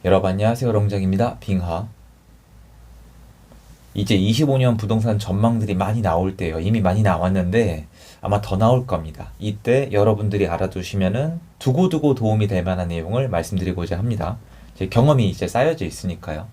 여러분 안녕하세요. 롱장입니다. 빙하. 이제 25년 부동산 전망들이 많이 나올 때요. 이미 많이 나왔는데 아마 더 나올 겁니다. 이때 여러분들이 알아두시면은 두고두고 도움이 될 만한 내용을 말씀드리고자 합니다. 제 경험이 이제 쌓여져 있으니까요.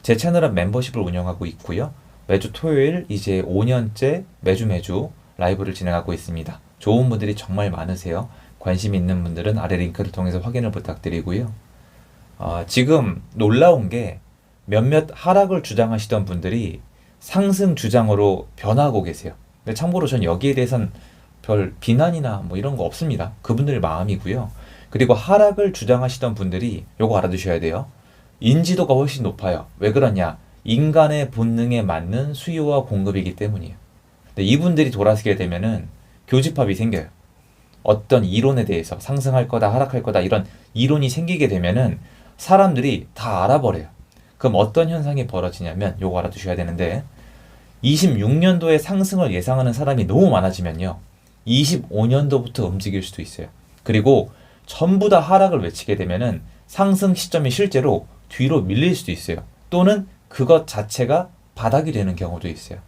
제 채널은 멤버십을 운영하고 있고요. 매주 토요일 이제 5년째 매주 라이브를 진행하고 있습니다. 좋은 분들이 정말 많으세요. 관심 있는 분들은 아래 링크를 통해서 확인을 부탁드리고요. 지금 놀라운 게 몇몇 하락을 주장하시던 분들이 상승 주장으로 변하고 계세요. 근데 참고로 전 여기에 대해선 별 비난이나 뭐 이런 거 없습니다. 그분들 마음이고요. 그리고 하락을 주장하시던 분들이 요거 알아두셔야 돼요. 인지도가 훨씬 높아요. 왜 그러냐? 인간의 본능에 맞는 수요와 공급이기 때문이에요. 근데 이분들이 돌아서게 되면은 교집합이 생겨요. 어떤 이론에 대해서 상승할 거다, 하락할 거다 이런 이론이 생기게 되면은 사람들이 다 알아버려요. 그럼 어떤 현상이 벌어지냐면 요거 알아두셔야 되는데 26년도에 상승을 예상하는 사람이 너무 많아지면요. 25년도부터 움직일 수도 있어요. 그리고 전부 다 하락을 외치게 되면은 상승 시점이 실제로 뒤로 밀릴 수도 있어요. 또는 그것 자체가 바닥이 되는 경우도 있어요.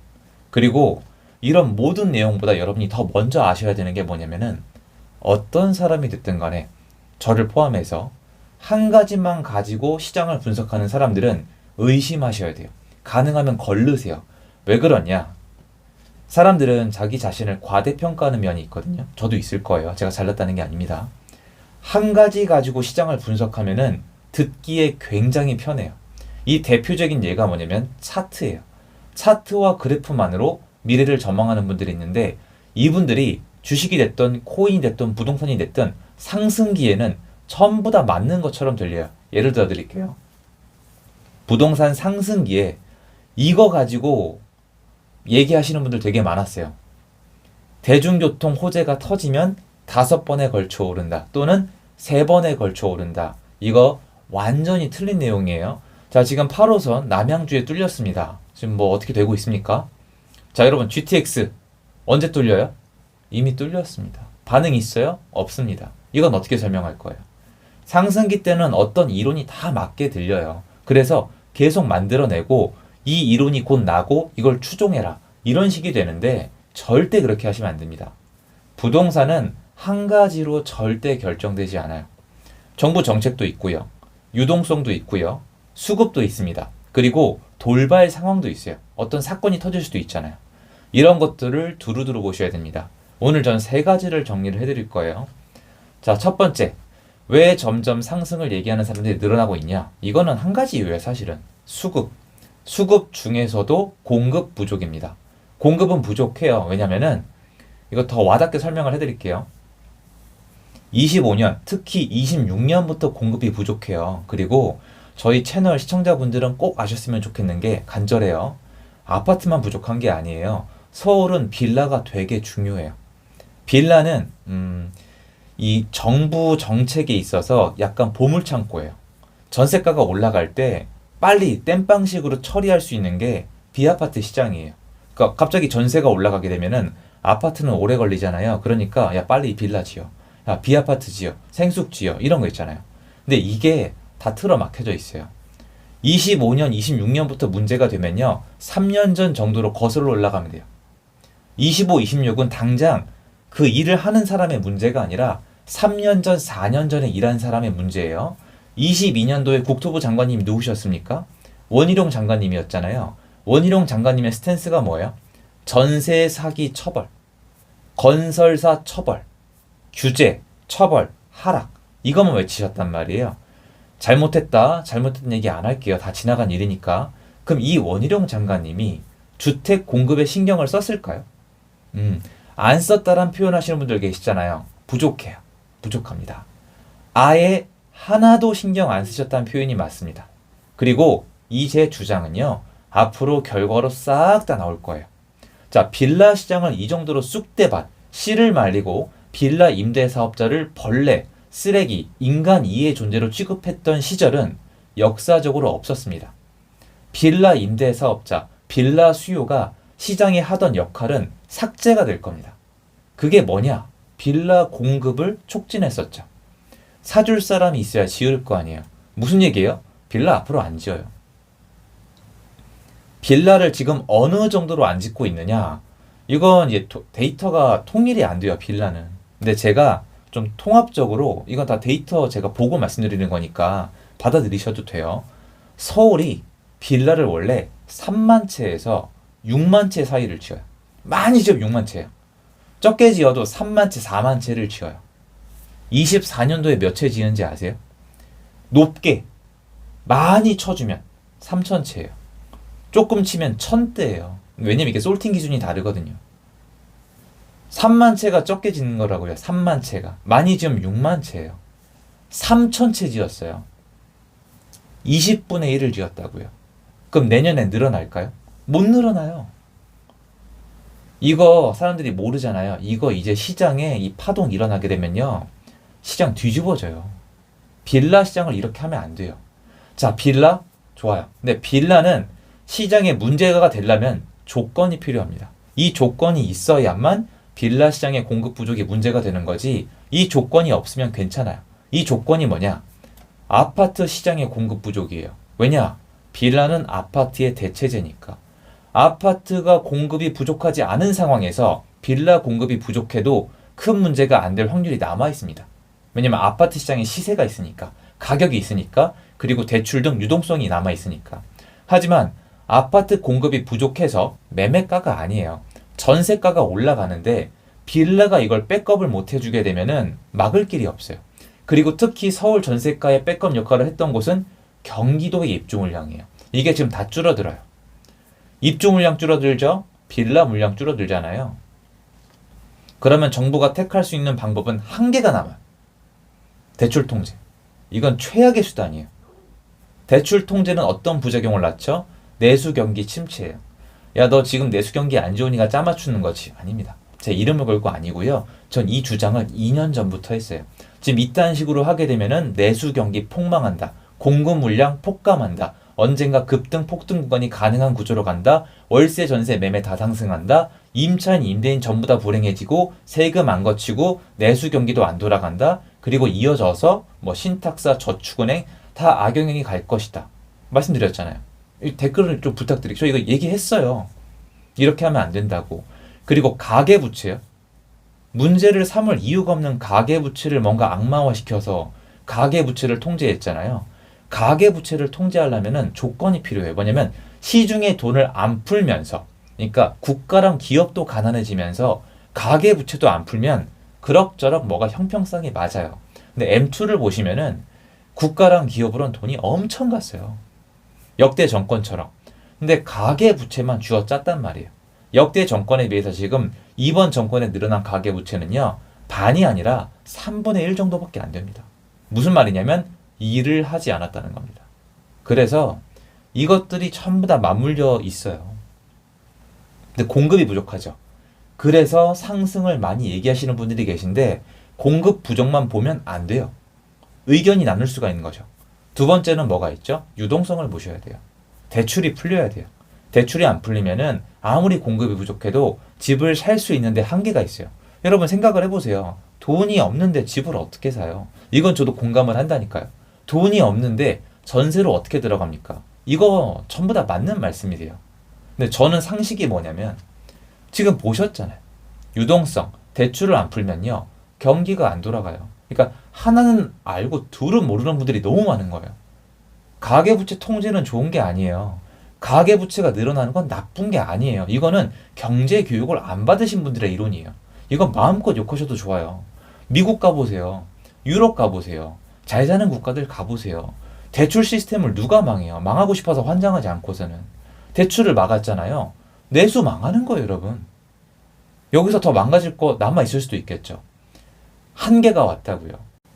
그리고 이런 모든 내용보다 여러분이 더 먼저 아셔야 되는 게 뭐냐면은 어떤 사람이 됐든 간에 저를 포함해서 한 가지만 가지고 시장을 분석하는 사람들은 의심하셔야 돼요. 가능하면 걸르세요. 왜 그러냐? 사람들은 자기 자신을 과대평가하는 면이 있거든요. 저도 있을 거예요. 제가 잘났다는 게 아닙니다. 한 가지 가지고 시장을 분석하면은 듣기에 굉장히 편해요. 이 대표적인 예가 뭐냐면 차트예요. 차트와 그래프만으로 미래를 전망하는 분들이 있는데 이분들이 주식이 됐든 코인이 됐든 부동산이 됐든 상승기에는 전부 다 맞는 것처럼 들려요. 예를 들어 드릴게요. 부동산 상승기에 이거 가지고 얘기하시는 분들 되게 많았어요. 대중교통 호재가 터지면 5번에 걸쳐 오른다. 또는 3번에 걸쳐 오른다. 이거 완전히 틀린 내용이에요. 자, 지금 8호선 남양주에 뚫렸습니다. 지금 뭐 어떻게 되고 있습니까? 자, 여러분 GTX 언제 뚫려요? 이미 뚫렸습니다. 반응 있어요? 없습니다. 이건 어떻게 설명할 거예요? 상승기 때는 어떤 이론이 다 맞게 들려요. 그래서 계속 만들어내고 이 이론이 곧 나고 이걸 추종해라. 이런 식이 되는데 절대 그렇게 하시면 안 됩니다. 부동산은 한 가지로 절대 결정되지 않아요. 정부 정책도 있고요. 유동성도 있고요. 수급도 있습니다. 그리고 돌발 상황도 있어요. 어떤 사건이 터질 수도 있잖아요. 이런 것들을 두루두루 보셔야 됩니다. 오늘 전 3가지를 정리를 해드릴 거예요. 자, 첫 번째. 왜 점점 상승을 얘기하는 사람들이 늘어나고 있냐? 이거는 한 가지 이유예요, 사실은. 수급. 수급 중에서도 공급 부족입니다. 공급은 부족해요. 왜냐면은, 이거 더 와닿게 설명을 해드릴게요. 25년, 특히 26년부터 공급이 부족해요. 그리고 저희 채널 시청자분들은 꼭 아셨으면 좋겠는 게 간절해요. 아파트만 부족한 게 아니에요. 서울은 빌라가 되게 중요해요. 빌라는, 이 정부 정책에 있어서 약간 보물창고예요. 전세가가 올라갈 때 빨리 땜빵식으로 처리할 수 있는 게 비아파트 시장이에요. 그러니까 갑자기 전세가 올라가게 되면은 아파트는 오래 걸리잖아요. 그러니까 야 빨리 빌라 지어. 야 비아파트 지어. 생숙 지어. 이런 거 있잖아요. 근데 이게 다 틀어막혀져 있어요. 25년, 26년부터 문제가 되면요. 3년 전 정도로 거슬러 올라가면 돼요. 25, 26은 당장 그 일을 하는 사람의 문제가 아니라 3년 전, 4년 전에 일한 사람의 문제예요. 22년도에 국토부 장관님이 누구셨습니까? 원희룡 장관님이었잖아요. 원희룡 장관님의 스탠스가 뭐예요? 전세 사기 처벌, 건설사 처벌, 규제, 처벌, 하락. 이것만 외치셨단 말이에요. 잘못했다, 잘못된 얘기 안 할게요. 다 지나간 일이니까. 그럼 이 원희룡 장관님이 주택 공급에 신경을 썼을까요? 안 썼다란 표현하시는 분들 계시잖아요. 부족해요. 부족합니다. 아예 하나도 신경 안 쓰셨다는 표현이 맞습니다. 그리고 이 제 주장은요. 앞으로 결과로 싹 다 나올 거예요. 자, 빌라 시장을 이 정도로 쑥대밭, 씨를 말리고 빌라 임대 사업자를 벌레, 쓰레기, 인간 이의 존재로 취급했던 시절은 역사적으로 없었습니다. 빌라 임대 사업자, 빌라 수요가 시장에 하던 역할은 삭제가 될 겁니다. 그게 뭐냐? 빌라 공급을 촉진했었죠. 사줄 사람이 있어야 지을 거 아니에요. 무슨 얘기예요? 빌라 앞으로 안 지어요. 빌라를 지금 어느 정도로 안 짓고 있느냐? 이건 이제 데이터가 통일이 안 돼요, 빌라는. 근데 제가 좀 통합적으로, 이건 다 데이터 제가 보고 말씀드리는 거니까 받아들이셔도 돼요. 서울이 빌라를 원래 3만 채에서 6만 채 사이를 지어요. 많이 지으면 6만 채예요. 적게 지어도 3만 채, 4만 채를 지어요. 24년도에 몇 채 지은지 아세요? 높게 많이 쳐주면 3천 채예요. 조금 치면 1000대예요. 왜냐면 이게 솔팅 기준이 다르거든요. 3만 채가 적게 짓는 거라고요. 3만 채가. 많이 지으면 6만 채예요. 3천 채 지었어요. 20분의 1을 지었다고요. 그럼 내년에 늘어날까요? 못 늘어나요. 이거 사람들이 모르잖아요. 이거 이제 시장에 이 파동 일어나게 되면요. 시장 뒤집어져요. 빌라 시장을 이렇게 하면 안 돼요. 자, 빌라? 좋아요. 근데 빌라는 시장에 문제가 되려면 조건이 필요합니다. 이 조건이 있어야만 빌라 시장의 공급 부족이 문제가 되는 거지, 이 조건이 없으면 괜찮아요. 이 조건이 뭐냐? 아파트 시장의 공급 부족이에요. 왜냐? 빌라는 아파트의 대체재니까. 아파트가 공급이 부족하지 않은 상황에서 빌라 공급이 부족해도 큰 문제가 안 될 확률이 남아 있습니다. 왜냐면 아파트 시장에 시세가 있으니까, 가격이 있으니까, 그리고 대출 등 유동성이 남아 있으니까. 하지만 아파트 공급이 부족해서 매매가가 아니에요. 전세가가 올라가는데 빌라가 이걸 백업을 못 해주게 되면은 막을 길이 없어요. 그리고 특히 서울 전세가의 백업 역할을 했던 곳은 경기도의 입주 물량이에요. 이게 지금 다 줄어들어요. 입주 물량 줄어들죠? 빌라 물량 줄어들잖아요. 그러면 정부가 택할 수 있는 방법은 한 개가 남아요. 대출 통제. 이건 최악의 수단이에요. 대출 통제는 어떤 부작용을 낳죠? 내수 경기 침체예요. 야, 너 지금 내수 경기 안 좋으니까 짜맞추는 거지. 아닙니다. 제 이름을 걸고 아니고요. 전 이 주장을 2년 전부터 했어요. 지금 이딴 식으로 하게 되면은 내수 경기 폭망한다. 공급 물량 폭감한다. 언젠가 급등 폭등 구간이 가능한 구조로 간다. 월세 전세 매매 다 상승한다. 임차인 임대인 전부 다 불행해지고 세금 안 거치고 내수 경기도 안 돌아간다. 그리고 이어져서 뭐 신탁사 저축은행 다 악영향이 갈 것이다. 말씀드렸잖아요. 이 댓글을 좀 부탁드릴게요. 저 이거 얘기했어요. 이렇게 하면 안 된다고. 그리고 가계부채요. 문제를 삼을 이유가 없는 가계부채를 뭔가 악마화시켜서 가계부채를 통제했잖아요. 가계부채를 통제하려면 조건이 필요해요. 뭐냐면 시중에 돈을 안 풀면서, 그러니까 국가랑 기업도 가난해지면서 가계부채도 안 풀면 그럭저럭 뭐가 형평성이 맞아요. 근데 M2를 보시면은 국가랑 기업으로는 돈이 엄청 갔어요. 역대 정권처럼. 근데 가계부채만 쥐어짰단 말이에요. 역대 정권에 비해서 지금 이번 정권에 늘어난 가계부채는요, 반이 아니라 3분의 1 정도밖에 안 됩니다. 무슨 말이냐면 일을 하지 않았다는 겁니다. 그래서 이것들이 전부 다 맞물려 있어요. 근데 공급이 부족하죠. 그래서 상승을 많이 얘기하시는 분들이 계신데 공급 부족만 보면 안 돼요. 의견이 나눌 수가 있는 거죠. 두 번째는 뭐가 있죠? 유동성을 보셔야 돼요. 대출이 풀려야 돼요. 대출이 안 풀리면은 아무리 공급이 부족해도 집을 살 수 있는데 한계가 있어요. 여러분 생각을 해보세요. 돈이 없는데 집을 어떻게 사요? 이건 저도 공감을 한다니까요. 돈이 없는데 전세로 어떻게 들어갑니까? 이거 전부 다 맞는 말씀이래요. 근데 저는 상식이 뭐냐면 지금 보셨잖아요. 유동성, 대출을 안 풀면요, 경기가 안 돌아가요. 그러니까 하나는 알고 둘은 모르는 분들이 너무 많은 거예요. 가계부채 통제는 좋은 게 아니에요. 가계부채가 늘어나는 건 나쁜 게 아니에요. 이거는 경제교육을 안 받으신 분들의 이론이에요. 이건 마음껏 욕하셔도 좋아요. 미국 가보세요. 유럽 가보세요. 잘 사는 국가들 가보세요. 대출 시스템을 누가 망해요? 망하고 싶어서 환장하지 않고서는. 대출을 막았잖아요. 내수 망하는 거예요, 여러분. 여기서 더 망가질 거 남아있을 수도 있겠죠. 한계가 왔다고요.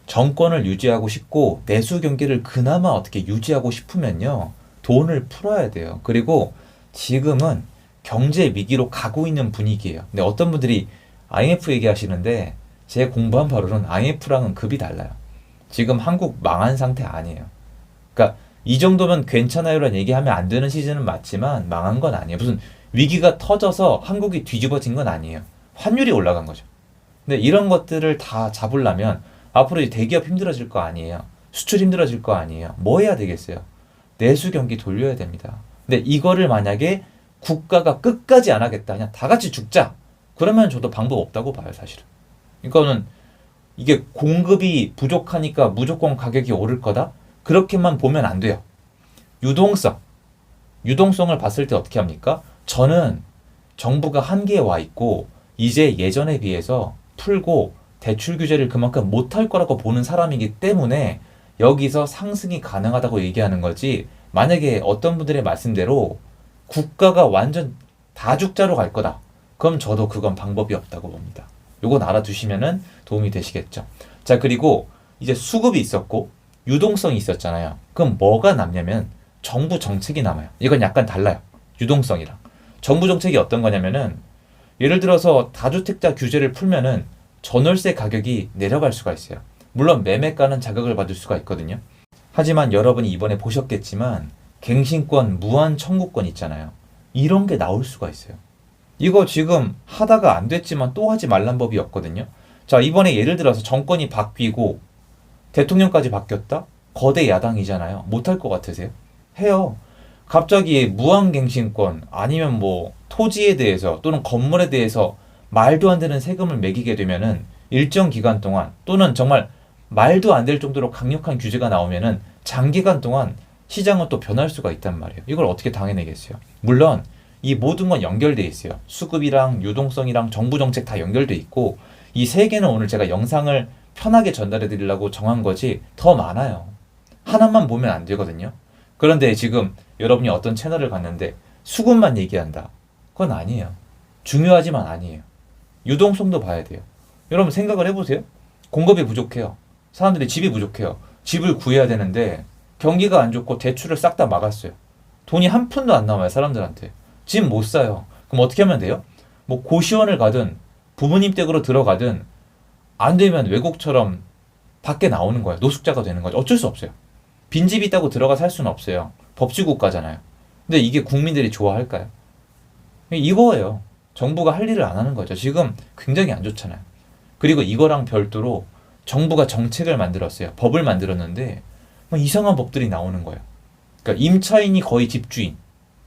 정권을 유지하고 싶고 내수 경기를 그나마 어떻게 유지하고 싶으면요, 돈을 풀어야 돼요. 그리고 지금은 경제 위기로 가고 있는 분위기예요. 근데 어떤 분들이 IMF 얘기하시는데 제 공부한 바로는 IMF랑은 급이 달라요. 지금 한국 망한 상태 아니에요. 그러니까 이 정도면 괜찮아요라는 얘기하면 안 되는 시즌은 맞지만 망한 건 아니에요. 무슨 위기가 터져서 한국이 뒤집어진 건 아니에요. 환율이 올라간 거죠. 근데 이런 것들을 다 잡으려면 앞으로 대기업 힘들어질 거 아니에요. 수출 힘들어질 거 아니에요. 뭐 해야 되겠어요? 내수 경기 돌려야 됩니다. 근데 이거를 만약에 국가가 끝까지 안 하겠다, 그냥 다 같이 죽자, 그러면 저도 방법 없다고 봐요, 사실은. 이거는 이게 공급이 부족하니까 무조건 가격이 오를 거다? 그렇게만 보면 안 돼요. 유동성을 봤을 때 어떻게 합니까? 저는 정부가 한계에 와 있고 이제 예전에 비해서 풀고 대출 규제를 그만큼 못할 거라고 보는 사람이기 때문에 여기서 상승이 가능하다고 얘기하는 거지, 만약에 어떤 분들의 말씀대로 국가가 완전 다죽자로 갈 거다, 그럼 저도 그건 방법이 없다고 봅니다. 요건 알아두시면 도움이 되시겠죠. 자, 그리고 이제 수급이 있었고 유동성이 있었잖아요. 그럼 뭐가 남냐면 정부 정책이 남아요. 이건 약간 달라요. 유동성이랑. 정부 정책이 어떤 거냐면은, 예를 들어서 다주택자 규제를 풀면은 전월세 가격이 내려갈 수가 있어요. 물론 매매가는 자극을 받을 수가 있거든요. 하지만 여러분이 이번에 보셨겠지만 갱신권, 무한 청구권 있잖아요. 이런 게 나올 수가 있어요. 이거 지금 하다가 안 됐지만 또 하지 말란 법이 없거든요. 자, 이번에 예를 들어서 정권이 바뀌고 대통령까지 바뀌었다? 거대 야당이잖아요. 못할 것 같으세요? 해요. 갑자기 무한갱신권, 아니면 뭐 토지에 대해서 또는 건물에 대해서 말도 안 되는 세금을 매기게 되면은 일정 기간 동안, 또는 정말 말도 안 될 정도로 강력한 규제가 나오면은 장기간 동안 시장은 또 변할 수가 있단 말이에요. 이걸 어떻게 당해내겠어요? 물론 이 모든 건 연결돼 있어요. 수급이랑 유동성이랑 정부 정책 다 연결돼 있고, 이 세 개는 오늘 제가 영상을 편하게 전달해 드리려고 정한 거지 더 많아요. 하나만 보면 안 되거든요. 그런데 지금 여러분이 어떤 채널을 갔는데 수급만 얘기한다, 그건 아니에요. 중요하지만 아니에요. 유동성도 봐야 돼요. 여러분 생각을 해보세요. 공급이 부족해요. 사람들이 집이 부족해요. 집을 구해야 되는데 경기가 안 좋고 대출을 싹 다 막았어요. 돈이 한 푼도 안 남아요, 사람들한테. 집 못 사요. 그럼 어떻게 하면 돼요? 뭐 고시원을 가든 부모님 댁으로 들어가든, 안 되면 외국처럼 밖에 나오는 거예요. 노숙자가 되는 거죠. 어쩔 수 없어요. 빈집이 있다고 들어가 살 수는 없어요. 법치국가잖아요. 근데 이게 국민들이 좋아할까요? 이거예요. 정부가 할 일을 안 하는 거죠. 지금 굉장히 안 좋잖아요. 그리고 이거랑 별도로 정부가 정책을 만들었어요. 법을 만들었는데 뭐 이상한 법들이 나오는 거예요. 그러니까 임차인이 거의 집주인,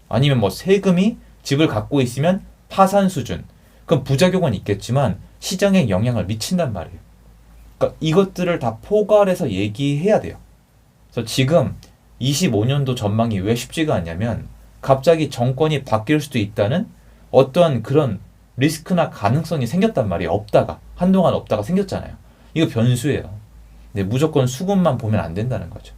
아니면 뭐 세금이 집을 갖고 있으면 파산 수준. 그럼 부작용은 있겠지만 시장에 영향을 미친단 말이에요. 그러니까 이것들을 다 포괄해서 얘기해야 돼요. 그래서 지금 25년도 전망이 왜 쉽지가 않냐면, 갑자기 정권이 바뀔 수도 있다는 어떠한 그런 리스크나 가능성이 생겼단 말이에요. 없다가, 한동안 없다가 생겼잖아요. 이거 변수예요. 근데 무조건 수급만 보면 안 된다는 거죠.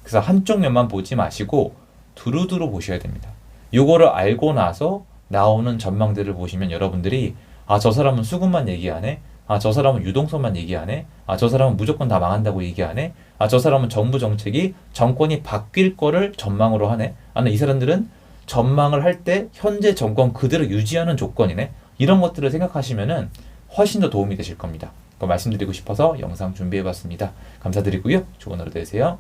그래서 한쪽 면만 보지 마시고 두루두루 보셔야 됩니다. 요거를 알고 나서 나오는 전망들을 보시면 여러분들이, 아, 저 사람은 수급만 얘기하네, 아, 저 사람은 유동성만 얘기하네, 아, 저 사람은 무조건 다 망한다고 얘기하네, 아, 저 사람은 정부 정책이 정권이 바뀔 거를 전망으로 하네, 아니, 이 사람들은 전망을 할 때 현재 정권 그대로 유지하는 조건이네, 이런 것들을 생각하시면은 훨씬 더 도움이 되실 겁니다. 그거 말씀드리고 싶어서 영상 준비해봤습니다. 감사드리고요. 좋은 하루 되세요.